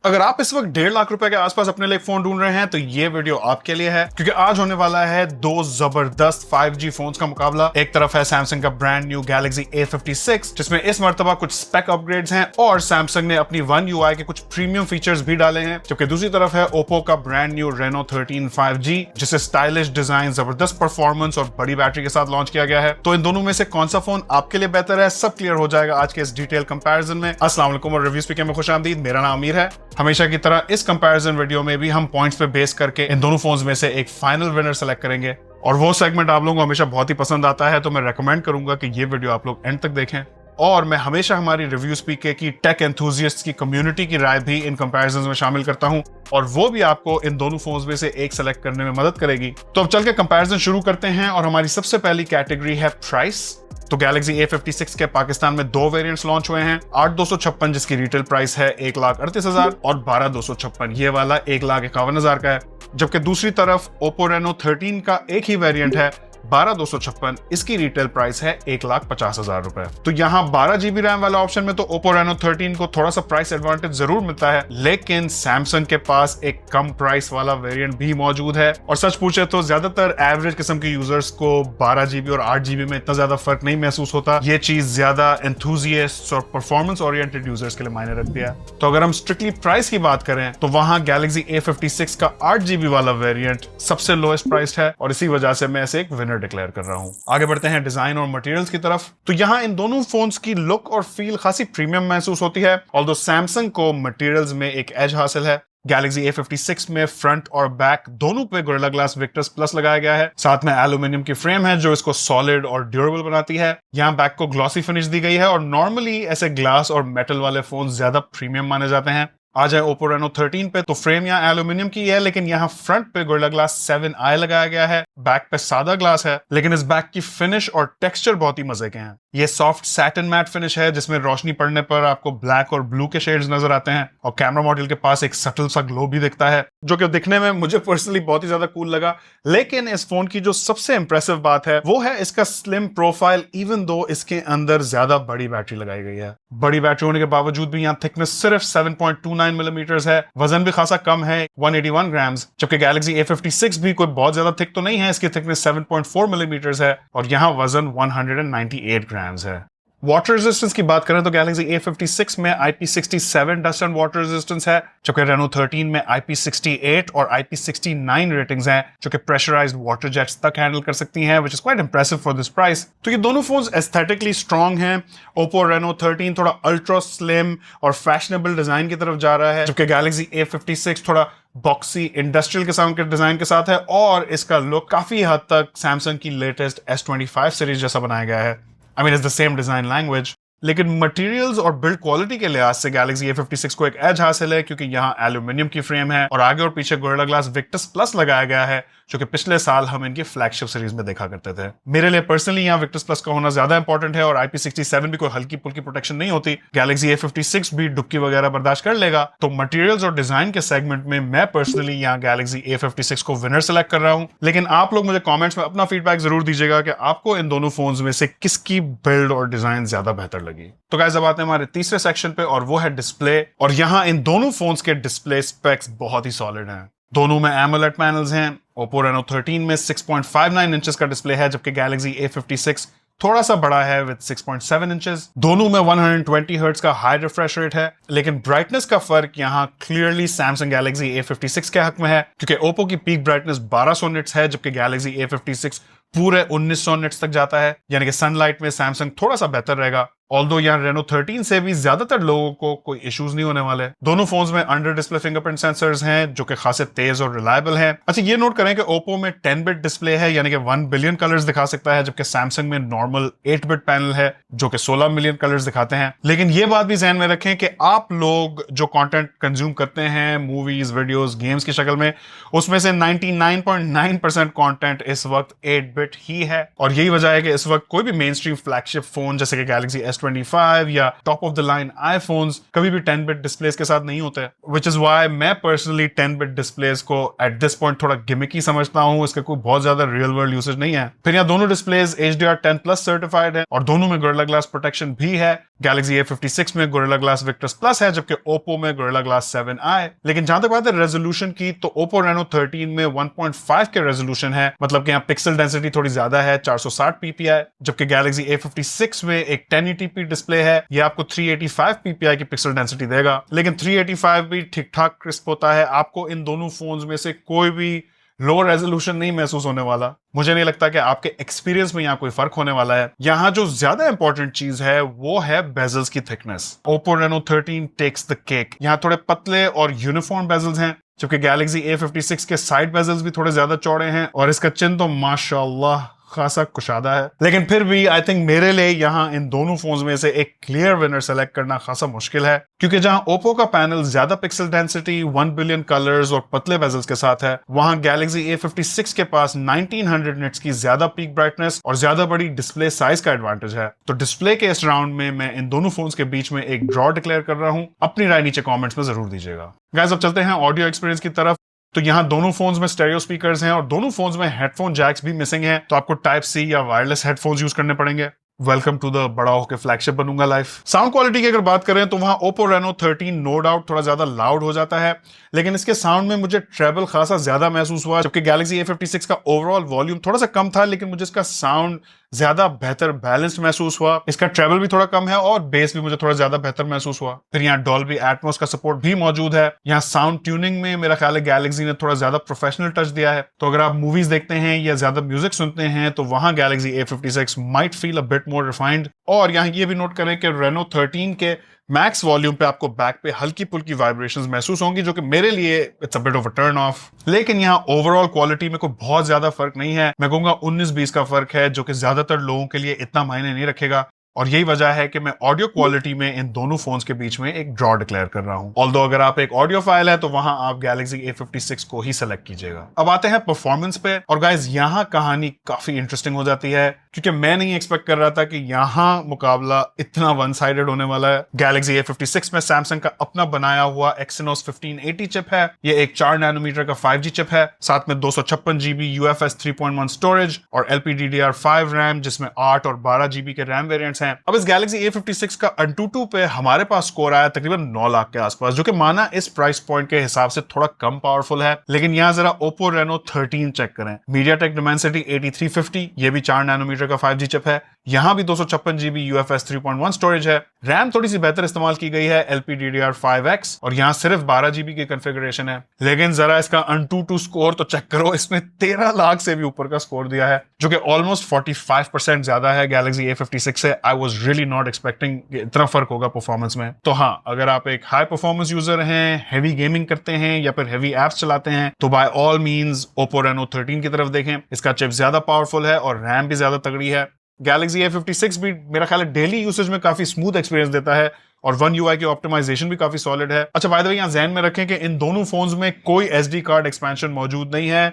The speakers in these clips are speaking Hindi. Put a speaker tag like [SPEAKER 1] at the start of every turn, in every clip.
[SPEAKER 1] अगर आप इस वक्त 1.5 लाख रुपए के आसपास अपने लिए फोन ढूंढ रहे हैं तो ये वीडियो आपके लिए है, क्योंकि आज होने वाला है दो जबरदस्त 5G फोन्स का मुकाबला। एक तरफ है सैमसंग का ब्रांड न्यू गैलेक्सी A56 जिसमें इस मर्तबा कुछ स्पेक अपग्रेड्स हैं और सैमसंग ने अपनी वन यूआई के कुछ प्रीमियम फीचर्स भी डाले हैं, जबकि दूसरी तरफ है ओप्पो का ब्रांड न्यू रेनो 13 5G जिसे स्टाइलिश डिजाइन, जबरदस्त परफॉर्मेंस और बड़ी बैटरी के साथ लॉन्च किया गया है। तो इन दोनों में से कौन सा फोन आपके लिए बेहतर है, सब क्लियर हो जाएगा आज के इस डिटेल कंपैरिजन में। अस्सलाम वालेकुम और रिव्यू स्पीकर में खुशामदीद। मेरा नाम अमीर है। हमेशा की तरह इस कंपैरिजन वीडियो में भी हम पॉइंट्स पे बेस करके इन दोनों फोन्स में से एक फाइनल विनर सेलेक्ट करेंगे और वो सेगमेंट आप लोगों को हमेशा बहुत ही पसंद आता है, तो मैं रेकमेंड करूंगा कि ये वीडियो आप लोग एंड तक देखें। और मैं हमेशा हमारी रिव्यू स्पीकर की टेक एंथुसियास्ट्स की कम्युनिटी की राय भी इन कंपैरिजंस में शामिल करता हूं और वो भी आपको इन दोनों फोन्स में से एक सेलेक्ट करने में मदद करेगी। तो अब चल के कंपैरिजन शुरू करते हैं और हमारी सबसे पहली कैटेगरी है प्राइस। तो गैलेक्सी A56 के पाकिस्तान में दो वेरिएंट्स लॉन्च हुए हैं, 8256 जिसकी रिटेल प्राइस है 1,38,000 और 12,256 ये वाला 1,51,000 का है। जबकि दूसरी तरफ ओप्पो रेनो 13 का एक ही वेरिएंट है 12,256, इसकी रिटेल प्राइस है 1,50,000 रुपए। तो यहाँ 12 GB रैम वाला ऑप्शन में तो ओप्पो रेनो 13 को थोड़ा सा प्राइस एडवांटेज जरूर मिलता है, लेकिन सैमसंग के पास एक कम प्राइस वाला वेरिएंट भी मौजूद है। और सच पूछे तो ज्यादातर एवरेज किस्म के यूजर्स को 12 GB और 8 GB में इतना ज्यादा फर्क नहीं महसूस होता। ये चीज ज्यादा एंथुसियास्ट्स और परफॉर्मेंस ओरिएंटेड यूजर्स के लिए मायने रखती है। तो अगर हम स्ट्रिक्टली प्राइस की बात करें तो वहां गैलेक्सी A56 का 8 GB वाला वेरिएंट सबसे लोएस्ट प्राइस्ड है और इसी वजह से मैं इसे एक विनर डिक्लेयर कर रहा हूं। आगे बढ़ते हैं डिजाइन और मटेरियल्स की तरफ। तो यहां इन दोनों फोन्स की लुक और फील खासी प्रीमियम महसूस होती है, ऑल्दो सैमसंग को मटेरियल्स में एक एज हासिल है। गैलेक्सी A56 में फ्रंट और बैक दोनों पे गोरिल्ला ग्लास विक्टर्स प्लस लगाया गया है, साथ में एल्यूमिनियम की फ्रेम है जो इसको सॉलिड और ड्यूरेबल बनाती है। यहाँ बैक को ग्लॉसी फिनिश दी गई है और नॉर्मली ऐसे ग्लास और मेटल वाले फोन ज्यादा प्रीमियम माने जाते हैं। आ जाए ओप्पो रेनो 13 पे तो फ्रेम यहाँ एल्यूमिनियम की है, लेकिन यहाँ फ्रंट पे गोरिल्ला ग्लास 7i लगाया गया है, बैक पे सादा ग्लास है, लेकिन इस बैक की फिनिश और टेक्सचर बहुत ही मजे के हैं। ये सॉफ्ट सैटिन मैट फिनिश है जिसमें रोशनी पड़ने पर आपको ब्लैक और ब्लू के शेड्स नजर आते हैं और कैमरा मॉड्यूल के पास एक सटल सा ग्लो भी दिखता है, जो कि दिखने में मुझे पर्सनली बहुत ही ज्यादा कूल लगा। लेकिन इस फोन की जो सबसे इंप्रेसिव बात है वो है इसका स्लिम प्रोफाइल, इवन दो इसके अंदर ज्यादा बड़ी बैटरी लगाई गई है। बड़ी बैटरी होने के बावजूद भी यहाँ थिकनेस सिर्फ 7.29 मिलीमीटर है, वजन भी खासा कम है 181 ग्राम्स, जबकि गैलेक्सी A56 भी कोई बहुत ज्यादा थिक तो नहीं है, इसकी थिकनेस 7.4 मिलीमीटर है और यहाँ वजन 198 ग्राम्स है। वाटर रेजिस्टेंस की बात करें तो गैलेक्सी A56 में IP67 dust and water resistance है, जबकि रेनो 13 में IP68 और IP69 रेटिंग्स हैं जो कि प्रेशराइज्ड वाटर जेट्स तक हैंडल कर सकती हैं, which is quite impressive for this price. तो ये दोनों फोन्स एस्थेटिकली स्ट्रांग हैं। ओप्पो रेनो 13 थोड़ा अल्ट्रा स्लिम और फैशनेबल डिजाइन की तरफ जा रहा है, जबकि गैलेक्सी A56 थोड़ा बॉक्सी इंडस्ट्रियल किस्म के डिजाइन के साथ है और इसका लुक काफी हद तक सैमसंग की लेटेस्ट S25 सीरीज जैसा बनाया गया है। I mean, it's the same design language. लेकिन मटेरियल्स और बिल्ड क्वालिटी के लिहाज से गैलेक्सी A56 को एक एज हासिल है, क्योंकि यहाँ एल्यूमिनियम की फ्रेम है और आगे और पीछे गोरिल्ला ग्लास विक्टर्स प्लस लगाया गया है, जो कि पिछले साल हम इनकी फ्लैगशिप सीरीज में देखा करते थे। मेरे लिए पर्सनली यहाँ विक्टर्स प्लस का होना ज्यादा इंपॉर्टेंट है और IP67 भी कोई हल्की पुल्की प्रोटेक्शन नहीं होती। गैलेक्सी A56 भी डुबकी वगैरह बर्दाश्त कर लेगा। तो मटेरियल्स और डिजाइन के सेगमेंट में मैं पर्सनली यहाँ गैलेक्सी A56 को विनर सेलेक्ट कर रहा हूँ, लेकिन आप लोग मुझे कॉमेंट्स में अपना फीडबैक जरूर दीजिएगा कि आपको इन दोनों फोन्स में से किसकी बिल्ड और डिजाइन ज्यादा बेहतर लगी। तो गाइस अब आते हैं हमारे तीसरे सेक्शन पे और वो है डिस्प्ले। और यहाँ इन दोनों फोन्स के डिस्प्ले स्पेक्स बहुत ही सॉलिड हैं। दोनों में AMOLED पैनल्स हैं। ओप्पो रेनो 13 में 6.59 इंचेस का डिस्प्ले है, जबकि गैलेक्सी A56 थोड़ा सा बड़ा है विद 6.7 इंचेस। दोनों में 120 हर्ट्ज का हाई रिफ्रेश रेट है, लेकिन ब्राइटनेस का फर्क यहाँ क्लियरली सैमसंग गैलेक्सी A56 के हक में है, क्योंकि ओप्पो की पीक ब्राइटनेस 1200 निट्स है जबकि गैलेक्सी A56 पूरे 1900 निट्स तक जाता है, यानी कि सनलाइट में सैमसंग थोड़ा सा बेहतर रहेगा। ऑल्दो यहाँ रेनो 13 से भी ज्यादातर लोगों को कोई इश्यूज नहीं होने वाले। दोनों फोन्स में अंडर डिस्प्ले फिंगरप्रिंट सेंसर्स हैं जो कि खासे तेज और रिलायबल हैं। अच्छा, ये नोट करें कि ओप्पो में 10 बिट डिस्प्ले है, यानी कि 1 बिलियन कलर्स दिखा सकता है, जबकि सैमसंग में नॉर्मल 8 बिट पैनल है जो कि 16 मिलियन कलर्स दिखाते हैं। लेकिन ये बात भी ध्यान में रखें कि आप लोग जो कंटेंट कंज्यूम करते हैं मूवीज, वीडियोस, गेम्स की शक्ल में, उसमें से 99.9% कंटेंट इस वक्त 8 बिट ही है, और यही वजह है कि इस वक्त कोई भी मेन स्ट्रीम फ्लैगशिप फोन जैसे कि गैलेक्सी S25 या top of the line iPhones कभी भी 10 बिट डिस्प्लेस के साथ नहीं होते, विच इज वाई मैं पर्सनली 10 बिट डिस्प्लेस को एट दिस पॉइंट थोड़ा गिमिकी समझता हूं। इसका कोई बहुत ज्यादा रियल वर्ल्ड यूसेज नहीं है। फिर यहाँ दोनों डिस्प्लेस HDR10+ सर्टिफाइड है और दोनों में Gorilla Glass प्रोटेक्शन भी है। गैलेक्सी A56 में Gorilla Glass Victus Plus है, जबकि Oppo में Gorilla Glass 7i। लेकिन जहां तक बात है रेजोल्यूशन की, तो Oppo Reno 13 में 1.5 के रेजोल्यूशन है, मतलब कि यहाँ पिक्सल डेंसिटी थोड़ी ज्यादा है, 460 ppi, जबकि गैलेक्सी A56 में एक 1080p डिस्प्ले है, ये आपको 385 ppi की पिक्सल डेंसिटी देगा। लेकिन 385 भी ठीक ठाक क्रिस्प होता है, आपको इन दोनों फोन्स में से कोई भी लो रेजोल्यूशन नहीं महसूस होने वाला। मुझे नहीं लगता कि आपके एक्सपीरियंस में यहाँ कोई फर्क होने वाला है। यहाँ जो ज्यादा इंपॉर्टेंट चीज है वो है बेजल्स की thickness. Oppo Reno 13 takes the cake. यहाँ थोड़े पतले और यूनिफॉर्म बेजल्स हैं, जबकि गैलेक्सी A56 के साइड बेजल्स भी थोड़े ज्यादा चौड़े हैं और इसका चिन तो माशाल्लाह खासा कुशादा है। लेकिन फिर भी आई थिंक मेरे लिए यहाँ इन दोनों फोन्स में से एक क्लियर विनर सेलेक्ट करना खासा मुश्किल है, क्योंकि जहां Oppo का पैनल ज्यादा पिक्सल डेंसिटी, 1 बिलियन कलर्स और पतले बेजल्स के साथ है, वहां गैलेक्सी A56 के पास 1900 निट्स की ज्यादा पीक ब्राइटनेस और ज्यादा बड़ी डिस्प्ले साइज का एडवांटेज है। तो डिस्प्ले के इस राउंड में मैं इन दोनों फोन्स के बीच में एक ड्रॉ डिक्लेयर कर रहा हूं। अपनी राय नीचे कॉमेंट्स में जरूर दीजिएगा। गाइस, अब चलते हैं ऑडियो एक्सपीरियंस की तरफ। तो यहाँ दोनों फोन्स में स्टेरियो स्पीकर्स हैं और दोनों फोन्स में हेडफोन जैक्स भी मिसिंग हैं, तो आपको टाइप सी या वायरलेस हेडफोन्स यूज करने पड़ेंगे। वेलकम टू द बड़ा होकर फ्लैगशिप बनूंगा लाइफ। साउंड क्वालिटी की अगर बात करें तो वहां Oppo Reno 13 नो डाउट थोड़ा ज्यादा लाउड हो जाता है, लेकिन इसके साउंड में मुझे ट्रेबल खासा ज्यादा महसूस हुआ, जबकि गैलेक्सी A56 का ओवरऑल वॉल्यूम थोड़ा सा कम था, लेकिन मुझे इसका साउंड ज्यादा बेहतर बैलेंस्ड महसूस हुआ। इसका ट्रेबल भी थोड़ा कम है और बेस भी मुझे थोड़ा ज्यादा बेहतर महसूस हुआ। फिर यहाँ Dolby Atmos का सपोर्ट भी मौजूद है। यहाँ साउंड ट्यूनिंग में मेरा ख्याल है गैलेक्सी ने थोड़ा ज्यादा प्रोफेशनल टच दिया है, तो अगर आप मूवीज देखते हैं या ज्यादा म्यूजिक सुनते हैं तो वहां Galaxy A56 might feel a bit more refined. और यहाँ ये भी नोट करें कि Reno 13 के मैक्स वॉल्यूम पे आपको बैक पे हल्की फुल्की वाइब्रेशंस महसूस होंगी, जो कि मेरे लिए it's a bit of a turn off. लेकिन यहाँ ओवरऑल क्वालिटी में कोई बहुत ज्यादा फर्क नहीं है। मैं कहूंगा 19-20 का फर्क है, जो कि ज्यादातर लोगों के लिए इतना मायने नहीं रखेगा, और यही वजह है कि मैं ऑडियो क्वालिटी में इन दोनों फोन्स के बीच में एक ड्रॉ डिक्लेयर कर रहा हूं। ऑल्दो अगर आप एक ऑडियो फाइल है तो वहां आप गैलेक्सी A56 को ही सेलेक्ट कीजिएगा। अब आते हैं परफॉर्मेंस पे, और गाइस यहाँ कहानी काफी इंटरेस्टिंग हो जाती है, क्योंकि मैं नहीं एक्सपेक्ट कर रहा था कि यहाँ मुकाबला इतना वन साइडेड होने वाला है। गैलेक्सी A56 में सैमसंग का अपना बनाया हुआ Exynos 1580 चिप है। ये एक 4 नैनोमीटर का 5G चिप है, साथ में 256 GB UFS 3.1 स्टोरेज और LPDDR5 रैम, जिसमें 8 और 12 GB के रैम वेरिएंट्स हैं। अब इस गैलेक्सी A56 का Antutu पे हमारे पास स्कोर आया तकरीबन 9 लाख के आसपास, जो कि माना इस प्राइस पॉइंट के हिसाब से थोड़ा कम पावरफुल है। लेकिन यहाँ जरा Oppo Reno 13 चेक करें। MediaTek Dimensity 8350, ये भी 4 नैनोमीटर का 5G चिप है। यहाँ भी 256 GB UFS 3.1 स्टोरेज है। रैम थोड़ी सी बेहतर इस्तेमाल की गई है, LPDDR5X, और यहाँ सिर्फ 12 GB की कॉन्फ़िगरेशन है। लेकिन जरा इसका Antutu स्कोर तो चेक करो, इसमें 13 लाख से भी ऊपर का स्कोर दिया है, जो कि ऑलमोस्ट 45% ज्यादा है गैलेक्सी A56 से। I was really not expecting इतना फर्क होगा परफॉर्मेंस में। तो हाँ, अगर आप एक हाई परफॉर्मेंस यूजर हैं, हैवी गेमिंग करते हैं या फिर हैवी एप्स चलाते हैं, तो by all means Oppo Reno 13 की तरफ देखें। इसका चिप ज्यादा पावरफुल है और रैम भी ज्यादा तगड़ी है। गैलेक्सी A56 भी मेरा ख्याल है डेली यूसेज में काफी स्मूथ एक्सपीरियंस देता है और One UI की ऑप्टिमाइजेशन भी काफी सॉलिड है। अच्छा, बाय द वे यहाँ ध्यान में रखें कि इन दोनों फोन्स में कोई SD कार्ड एक्सपेंशन मौजूद नहीं है,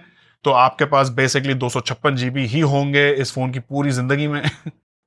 [SPEAKER 1] तो आपके पास बेसिकली 256 GB ही होंगे इस फोन की पूरी जिंदगी में।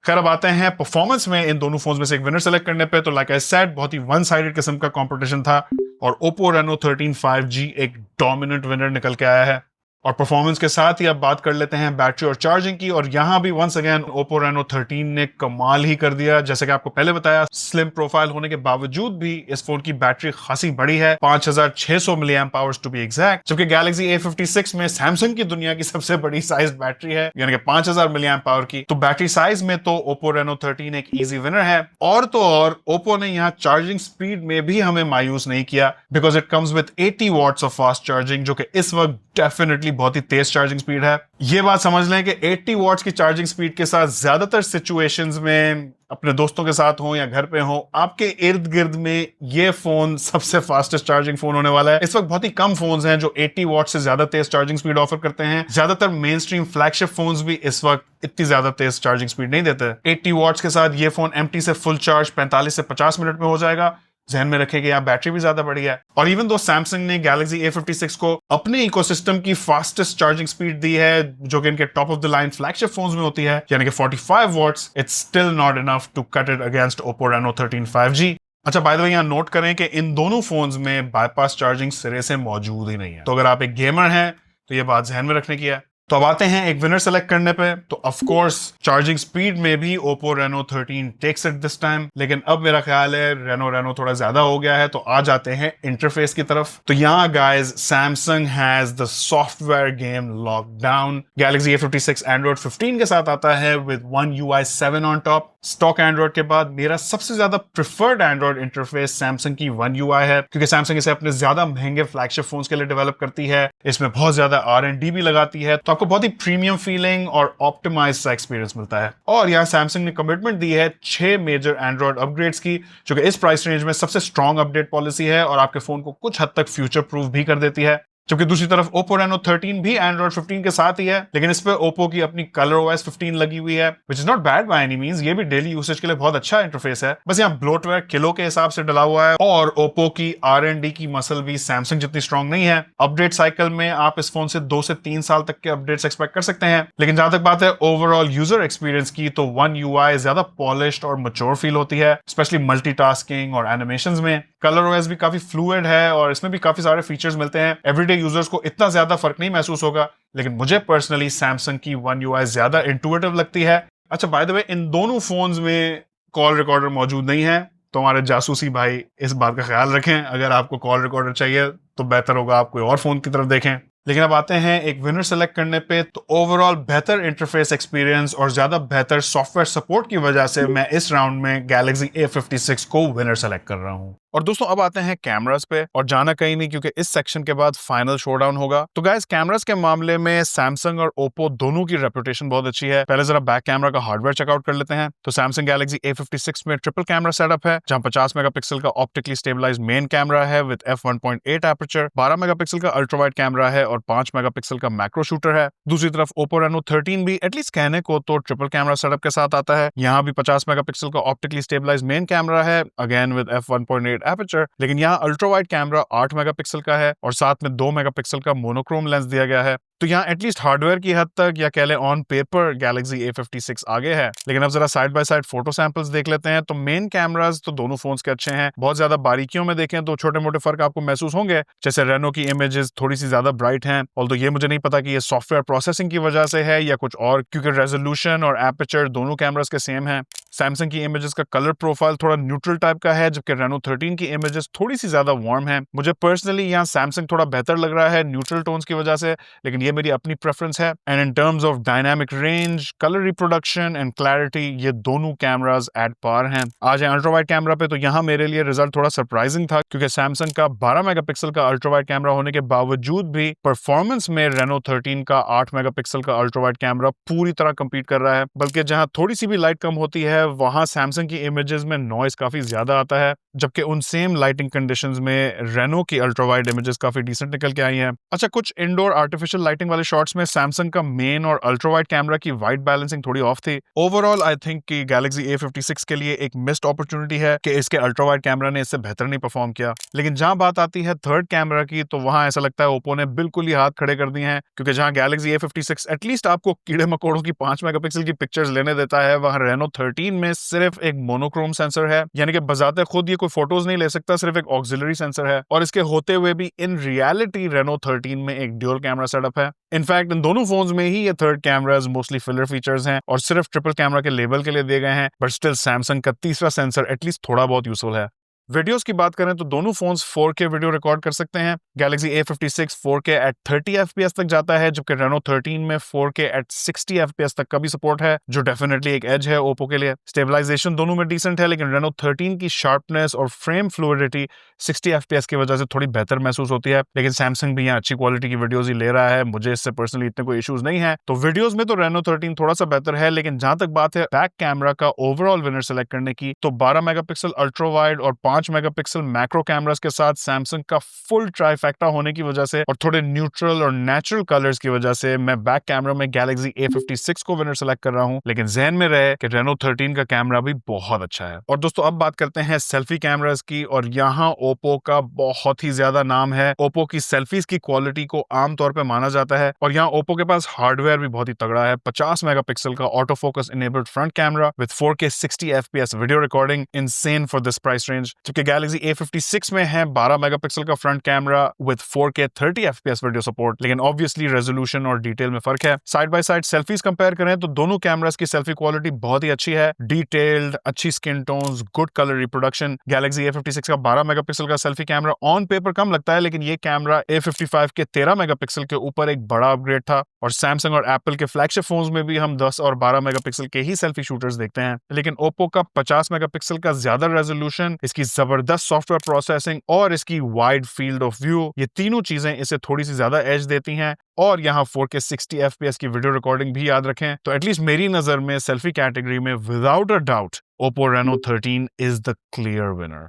[SPEAKER 1] खैर, अब आते हैं परफॉर्मेंस में इन दोनों फोन्स में से एक विनर सेलेक्ट करने पे। तो लाइक आई सेड, बहुत ही वन साइडेड किस्म का कंपटीशन था और Oppo Reno 13 5G एक डोमिनेंट विनर निकल के आया है। और परफॉर्मेंस के साथ ही अब बात कर लेते हैं बैटरी और चार्जिंग की, और यहां भी वंस अगेन Oppo Reno 13 ने कमाल ही कर दिया। जैसे कि आपको पहले बताया, स्लिम प्रोफाइल होने के बावजूद भी इस फोन की बैटरी खासी बड़ी है, 5600 mAh टू बी एग्जैक्ट, जबकि गैलेक्सी A56 में सैमसंग की दुनिया की सबसे बड़ी साइज बैटरी है, यानी कि 5000 mAh की। तो बैटरी साइज में तो Oppo Reno 13 एक इजी विनर है। और तो और Oppo ने यहाँ चार्जिंग स्पीड में भी हमें मायूस नहीं किया, because it comes with 80 watts of fast charging, जो कि इस वक्त डेफिनेटली बहुत ही तेज चार्जिंग स्पीड है। ये बात समझ लें कि 80 वॉट्स की चार्जिंग स्पीड के साथ ज्यादातर सिचुएशंस में, अपने दोस्तों के साथ हो या घर पे हो, आपके इर्द गिर्द में ये फोन सबसे फास्टेस्ट चार्जिंग फोन होने वाला है। इस वक्त बहुत ही कम फोन्स हैं जो 80 वॉट से ज्यादा तेज चार्जिंग स्पीड ऑफर करते हैं। ज्यादातर मेन स्ट्रीम फ्लैगशिप फोन्स भी इस वक्त इतनी ज्यादा तेज चार्जिंग स्पीड नहीं देते। 80 वॉट्स के साथ ये फोन एम्प्टी से फुल चार्ज 45 से 50 मिनट में हो जाएगा, ध्यान में रखें कि यहाँ बैटरी भी ज्यादा बढ़िया है। और इवन दो सैमसंग ने गैलेक्सी A56 को अपने इकोसिस्टम की फास्टेस्ट चार्जिंग स्पीड दी है, जो कि इनके top of the line flagship phones में होती है, यानी कि 45 watts, it's still not enough to cut it against Oppo Reno 13 5G। अच्छा, बाय द वे यहाँ नोट करें कि इन दोनों फोन्स में बाईपास चार्जिंग सिरे से मौजूद ही नहीं है, तो अगर आप एक गेमर हैं तो ये बात ध्यान में रखने की है। तो अब आते हैं एक विनर सेलेक्ट करने पे। तो ऑफ कोर्स चार्जिंग स्पीड में भी Oppo Reno 13 takes it this time, लेकिन अब मेरा ख्याल है Reno थोड़ा ज्यादा हो गया है। तो आ जाते हैं इंटरफेस की तरफ। तो यहाँ guys Samsung has the software game locked down. Galaxy A56 Android 15 के साथ आता है with One UI 7 on top. Stock Android के बाद मेरा सबसे ज्यादा प्रिफर्ड एंड्रॉइड इंटरफेस सैमसंग की One UI है, क्योंकि सैमसंग इसे अपने ज्यादा महंगे फ्लैगशिप फोन्स के लिए डेवलप करती है। इसमें बहुत ज्यादा R&D भी लगाती है, तो आपको बहुत ही प्रीमियम फीलिंग और ऑप्टिमाइज सा एक्सपीरियंस मिलता है। और यहाँ सैमसंग ने कमिटमेंट दी है 6 मेजर एंड्रॉइड अपग्रेड्स की, जो कि इस प्राइस रेंज में सबसे स्ट्रॉन्ग अपडेट पॉलिसी है और आपके फोन को कुछ हद तक फ्यूचर प्रूफ भी कर देती है। जबकि दूसरी तरफ Oppo Reno 13 भी Android 15 के साथ ही है, लेकिन इस पे Oppo की अपनी ColorOS 15 लगी हुई है, which is not bad by any means। ये भी डेली यूसेज के लिए बहुत अच्छा इंटरफेस है। बस यहाँ ब्लोटवेयर किलो के हिसाब से डला हुआ है, और Oppo की R&D की मसल भी Samsung जितनी स्ट्रॉन्ग नहीं है। अपडेट साइकिल में आप इस फोन से 2 से 3 साल तक के अपडेट्स एक्सपेक्ट कर सकते हैं। लेकिन जहां तक बात है ओवरऑल यूजर एक्सपीरियंस की, तो One UI ज्यादा पॉलिश्ड और मैच्योर फील होती है, स्पेशली मल्टीटास्किंग और एनिमेशंस में। ColorOS भी काफी फ्लूइड है और इसमें भी काफी सारे फीचर्स मिलते हैं। एवरीडे यूजर्स को इतना ज्यादा फर्क नहीं महसूस होगा, लेकिन मुझे पर्सनली सैमसंग की One UI ज्यादा इंटुइटिव लगती है। अच्छा, बाय द वे इन दोनों फोन्स में कॉल रिकॉर्डर मौजूद नहीं है, तो हमारे जासूसी भाई इस बात का ख्याल रखें। अगर आपको कॉल रिकॉर्डर चाहिए तो बेहतर होगा आप कोई और फोन की तरफ देखें। लेकिन अब आते हैं एक विनर सेलेक्ट करने पे। तो ओवरऑल बेहतर इंटरफेस एक्सपीरियंस और ज्यादा बेहतर सॉफ्टवेयर सपोर्ट की वजह से मैं इस राउंड में Galaxy A56 को विनर सेलेक्ट कर रहा हूं। और दोस्तों अब आते हैं कैमरास पे, और जाना कहीं नहीं, क्योंकि इस सेक्शन के बाद फाइनल शोडाउन होगा। तो गाइस कैमरास के मामले में सैमसंग और Oppo दोनों की रेपुटेशन बहुत अच्छी है। पहले जरा बैक कैमरा का हार्डवेयर चेकआउट कर लेते हैं। तो सैमसंग Galaxy A56 में ट्रिपल कैमरा सेटअप है, जहां 50 मेगापिक्सल का ऑप्टिकली स्टेबलाइज्ड मेन कैमरा है विद f1.8 एपर्चर, 12 मेगापिक्सल का अल्ट्रा वाइड कैमरा है और 5 मेगापिक्सल का मैक्रो शूटर है। दूसरी तरफ Oppo Reno 13 भी एटलीस्ट कहने को तो ट्रिपल कैमरा सेटअप के साथ आता है। यहाँ भी 50 मेगापिक्सल का ऑप्टिकली स्टेबलाइज्ड मेन कैमरा है, अगेन विद f1.8 एपर्चर, लेकिन यहाँ अल्ट्रा वाइड कैमरा 8 मेगापिक्सल का है और साथ में 2 मेगापिक्सल का मोनोक्रोम लेंस दिया गया है। तो यहाँ एटलीस्ट हार्डवेयर की हद तक, या कह लें ऑन पेपर, Galaxy A56 आगे है। लेकिन अब जरा side by side photo samples देख लेते हैं। तो मेन कैमरास तो दोनों फोन्स के अच्छे हैं। बहुत ज्यादा बारीकियों में देखें तो छोटे मोटे फर्क आपको महसूस होंगे, जैसे रेनो की इमेजेस थोड़ी सी ज्यादा ब्राइट हैं, ऑल्दो ये मुझे नहीं पता कि ये सॉफ्टवेयर प्रोसेसिंग की वजह से है या कुछ और, क्योंकि रेजोल्यूशन और एपर्चर दोनों कैमरास के सेम है। सैमसंग की इमेजेस का कलर प्रोफाइल थोड़ा न्यूट्रल टाइप का है, जबकि Reno 13 की इमेजेस थोड़ी सी ज्यादा वार्म है। मुझे पर्सनली यहाँ सैमसंग थोड़ा बेहतर लग रहा है न्यूट्रल टोन्स की वजह से, लेकिन ये मेरी अपनी प्रेफरेंस है। And in terms of dynamic range, colour reproduction and clarity, ये दोनों कैमरास एट पार हैं। आ जाए अल्ट्रा वाइड कैमरा पे, तो यहाँ मेरे लिए रिजल्ट थोड़ा सरप्राइजिंग था, क्योंकि सैमसंग का 12 मेगापिक्सल का अल्ट्रा वाइड कैमरा होने के बावजूद भी परफॉर्मेंस में Reno 13 का 8 मेगापिक्सल का अल्ट्रा वाइड कैमरा पूरी तरह कंपीट कर रहा है। बल्कि जहां थोड़ी सी भी लाइट कम होती है, वहां सैमसंग की इमेजेस में नॉइज काफी ज्यादा आता है, जबकि उन सेम लाइटिंग कंडीशंस में रेनो की अल्ट्रा वाइड इमेजेस काफी डिसेंट निकल के आई हैं। अच्छा, कुछ इंडोर आर्टिफिशियल लाइटिंग वाले शॉट्स में सैमसंग का मेन और अल्ट्रा वाइड कैमरा की वाइट बैलेंसिंग थोड़ी ऑफ थी। ओवरऑल आई थिंक कि Galaxy A56 के लिए एक मिस्ड अपॉर्चुनिटी है कि इसके अल्ट्रा वाइड कैमरा ने इससे बेहतर नहीं परफॉर्म किया। लेकिन जहां बात आती है थर्ड कैमरा की, तो वहां ऐसा लगता है ओप्पो ने बिल्कुल ही हाथ खड़े कर दिए हैं, क्योंकि जहां Galaxy A56 एटलीस्ट आपको कीड़े मकोड़ों की 5 मेगापिक्सल की पिक्चर्स लेने देता है, वहां Reno 13 में सिर्फ एक मोनोक्रोम सेंसर है, यानी कि बजाते खुद ये कोई फोटोज नहीं ले सकता, सिर्फ एक ऑक्सिलरी सेंसर है। और इसके होते हुए भी इन रियलिटी Reno 13 में एक ड्यूल कैमरा सेटअप है। इनफैक्ट इन दोनों फोन्स में ही ये third cameras mostly filler features हैं और सिर्फ ट्रिपल कैमरा के लेवल के लिए दिए गए हैं, बट स्टिल सैमसंग का तीसरा सेंसर एटलीस्ट थोड़ा बहुत यूजफुल है। वीडियोस की बात करें तो दोनों फोन्स 4K वीडियो रिकॉर्ड कर सकते हैं। Galaxy A56 4K eight 30 FPS तक जाता है, जबकि Reno 13 में 4K एट 60 FPS तक का भी सपोर्ट है, जो डेफिनेटली एक एज है ओप्पो के लिए। स्टेबलाइजेशन दोनों में डिसेंट है, लेकिन Reno 13 की शार्पनेस और फ्रेम फ्लूइडिटी 60 FPS की वजह से थोड़ी बेहतर महसूस होती है। लेकिन सैमसंग भी यहाँ अच्छी क्वालिटी की वीडियोस ही ले रहा है, मुझे इससे पर्सनली इतने कोई इश्यूज नहीं है। तो वीडियोस में तो Reno 13 थोड़ा सा बेहतर है, लेकिन जहां तक बात है बैक कैमरा का ओवरऑल विनर सेलेक्ट करने की, तो 12 मेगापिक्सल अल्ट्रा वाइड और 5 5 मेगापिक्सल मैक्रो कैमरास के साथ सैमसंग का फुल ट्राइफैक्टा होने की वजह से और थोड़े न्यूट्रल और नेचुरल कलर्स की वजह से मैं बैक कैमरा में गैलेक्सी A56 को विनर सेलेक्ट कर रहा हूं, लेकिन ज़हन में रहे कि Reno 13 का कैमरा भी बहुत अच्छा है। और दोस्तों अब बात करते हैं सेल्फी कैमरास की, और यहाँ ओप्पो का बहुत ही ज्यादा नाम है। ओप्पो की सेल्फीज की क्वालिटी को आमतौर पर माना जाता है और यहाँ ओप्पो के पास हार्डवेयर भी बहुत ही तगड़ा है। 50 मेगापिक्सल का auto focus enabled front camera with 4K 60 FPS video recording, insane for this price range. जबकि गैलेक्सी A56 में है 12 मेगापिक्सल का front camera with 4K 30 FPS video support, लेकिन ऑब्वियसली रेजोल्यूशन और डिटेल में फर्क है। Side by side selfies compare करें तो दोनों कैमरास की सेल्फी क्वालिटी बहुत ही अच्छी है, डिटेल्ड, अच्छी skin tones, good colour reproduction. Galaxy A56 का 12 मेगापिक्सल का सेल्फी कैमरा ऑन पेपर कम लगता है, लेकिन ये कैमरा A55 के 13 मेगापिक्सल के ऊपर एक बड़ा अपग्रेड था। और सैमसंग और एप्पल के फ्लैगशिप फोन्स में भी हम 10 और 12 मेगापिक्सल के ही सेल्फी शूटर्स देखते हैं, लेकिन ओप्पो का 50 मेगापिक्सल का ज्यादा रेजोल्यूशन, इसकी जबरदस्त सॉफ्टवेयर प्रोसेसिंग और इसकी वाइड फील्ड ऑफ व्यू, ये तीनों चीजें इसे थोड़ी सी ज्यादा एज देती हैं। और यहाँ 4K 60 FPS की वीडियो रिकॉर्डिंग भी याद रखें। तो एटलीस्ट मेरी नजर में सेल्फी कैटेगरी में without a doubt Oppo Reno 13 is the clear winner.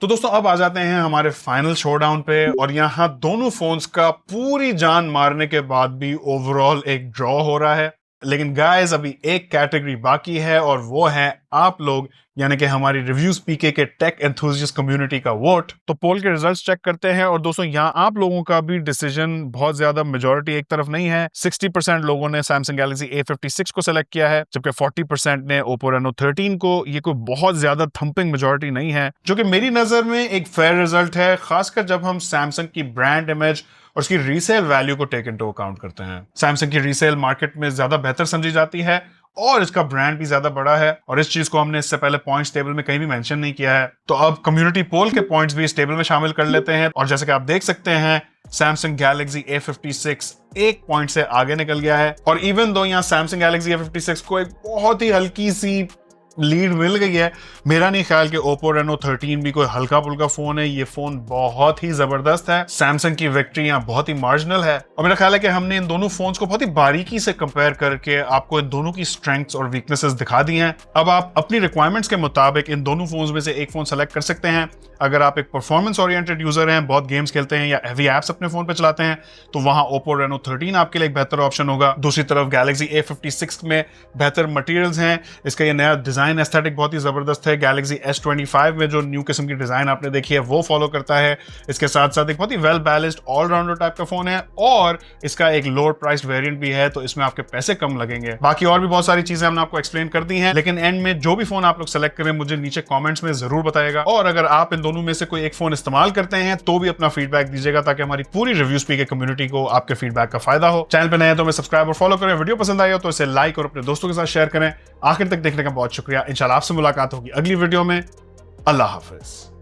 [SPEAKER 1] तो दोस्तों अब आ जाते हैं हमारे फाइनल शोडाउन पे, और यहाँ दोनों फोन्स का पूरी जान मारने के बाद भी ओवरऑल एक ड्रॉ हो रहा है। लेकिन गाइस अभी एक कैटेगरी बाकी है, और वो है आप लोग, यानी कि हमारी रिव्यूज पीके के टेक एंथुसियास्ट कम्युनिटी का वोट। तो पोल के रिजल्ट्स चेक करते हैं, और दोस्तों यहाँ आप लोगों का भी डिसीजन बहुत ज्यादा मेजॉरिटी एक तरफ नहीं है। 60% लोगों ने सैमसंग गैलेक्सी A56 को सेलेक्ट किया है, जबकि 40% ने ओप्पो Reno 13 को। ये कोई बहुत ज्यादा थंपिंग मेजॉरिटी नहीं है, जो कि मेरी नजर में एक फेयर रिजल्ट है, खासकर जब हम सैमसंग की ब्रांड इमेज और उसकी रीसेल वैल्यू को टेक इनटू अकाउंट करते हैं। सैमसंग की रीसेल मार्केट में ज्यादा बेहतर समझी जाती है और इसका ब्रांड भी ज्यादा बड़ा है, और इस चीज को हमने इससे पहले पॉइंट्स टेबल में कहीं भी मेंशन नहीं किया है। तो अब कम्युनिटी पोल के पॉइंट्स भी इस टेबल में शामिल कर लेते हैं, और जैसे कि आप देख सकते हैं सैमसंग गैलेक्सी A56 एक पॉइंट से आगे निकल गया है। और इवन दो यहाँ सैमसंग गैलेक्सी A56 को एक बहुत ही हल्की सी लीड मिल गई है, मेरा नहीं ख्याल कि ओप्पो Reno 13 भी कोई हल्का पुल्का फोन है। ये फोन बहुत ही जबरदस्त है। सैमसंग की विक्ट्री यहाँ बहुत ही मार्जिनल है, और मेरा ख्याल है कि हमने इन दोनों फोन्स को बहुत ही बारीकी से कंपेयर करके आपको इन दोनों की स्ट्रेंथ्स और वीकनेसेस दिखा दी हैं। अब आप अपनी रिक्वायरमेंट्स के मुताबिक इन दोनों फोन्स में से एक फोन सेलेक्ट कर सकते हैं। अगर आप एक परफॉर्मेंस ओरिएंटेड यूजर हैं, बहुत गेम्स खेलते हैं या हेवी एप्स अपने फोन पे चलाते हैं, तो वहां ओप्पो Reno 13 आपके लिए एक बेहतर ऑप्शन होगा। दूसरी तरफ गैलेक्सी A56 में बेहतर मटेरियल्स हैं, इसका ये नया डिजाइन एस्थेटिक बहुत ही जबरदस्त है। गैलेक्सी S25 में जो न्यू किस्म की डिजाइन आपने देखी है वो फॉलो करता है। इसके साथ साथ एक बहुत ही वेल बैलेंस्ड ऑलराउंडर टाइप का फोन है, और इसका एक लोअर प्राइस्ड वेरिएंट भी है, तो इसमें आपके पैसे कम लगेंगे। बाकी और भी बहुत सारी चीजें हमने आपको एक्सप्लेन कर दी हैं, लेकिन एंड में जो भी फोन आप लोग सेलेक्ट करें मुझे नीचे कमेंट्स में जरूर बताएगा। और अगर आप इन दोनों में से कोई एक फोन इस्तेमाल करते हैं तो भी अपना फीडबैक दीजिएगा, ताकि हमारी पूरी रिव्यूज पी के कम्युनिटी को आपके फीडबैक का फायदा हो। चैनल पे नए हैं तो सब्सक्राइब और फॉलो करें। वीडियो पसंद आई हो तो इसे लाइक और अपने दोस्तों के साथ शेयर करें। आखिर तक देखने का बहुत शुक्रिया। इंशाल्लाह आपसे मुलाकात होगी अगली वीडियो में। अल्लाह हाफिज।